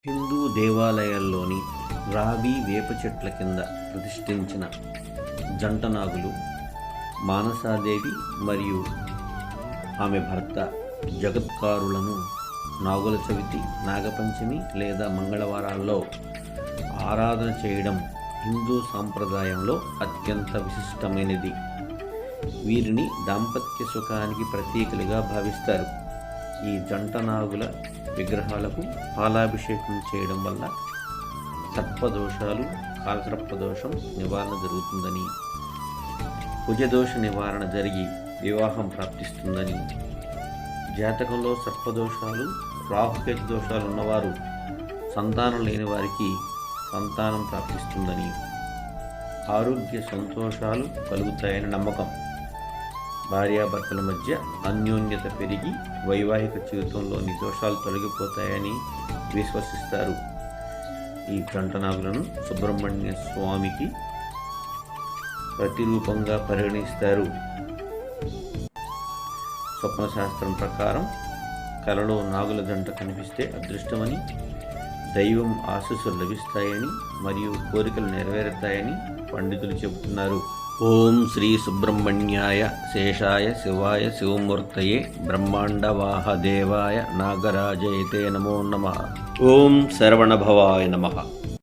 హిందూ దేవాలయాల్లోని రావి వేప చెట్ల కింద ప్రతిష్ఠించిన జంట నాగులు మానసాదేవి మరియు ఆమె భర్త జగత్కారులను నాగుల చవితి, నాగపంచమి లేదా మంగళవారాల్లో ఆరాధన చేయడం హిందూ సాంప్రదాయంలో అత్యంత విశిష్టమైనది. వీరిని దాంపత్య సుఖానికి ప్రతీకలుగా భావిస్తారు. ఈ జంట నాగుల విగ్రహాలకు పాలాభిషేకం చేయడం వల్ల సర్పదోషాలు, కాలసర్పదోషం నివారణ జరుగుతుందని, కుజదోష నివారణ జరిగి వివాహం ప్రాప్తిస్తుందని, జాతకంలో సర్పదోషాలు, రాహుకేతు దోషాలు ఉన్నవారు సంతానం లేని వారికి సంతానం ప్రాప్తిస్తుందని, ఆరోగ్య సంతోషాలు కలుగుతాయని నమ్మకం. భార్యాభర్తల మధ్య అన్యోన్యత పెరిగి వైవాహిక జీవితంలోని దోషాలు తొలగిపోతాయని విశ్వసిస్తారు. ఈ జంట నాగులను సుబ్రహ్మణ్య స్వామికి ప్రతిరూపంగా పరిగణిస్తారు. స్వప్నశాస్త్రం ప్రకారం కలలో నాగుల జంట కనిపిస్తే అదృష్టమని, దైవం ఆశీస్సులు లభిస్తాయని మరియు కోరికలు నెరవేరుతాయని పండితులు చెబుతున్నారు. ఓం శ్రీ సుబ్రహ్మణ్యాయ శేషాయ శివాయ శివమూర్తయే బ్రహ్మాండవాహ దేవాయ నాగరాజయతే నమో నమః. ఓం శరవణభవాయ నమః.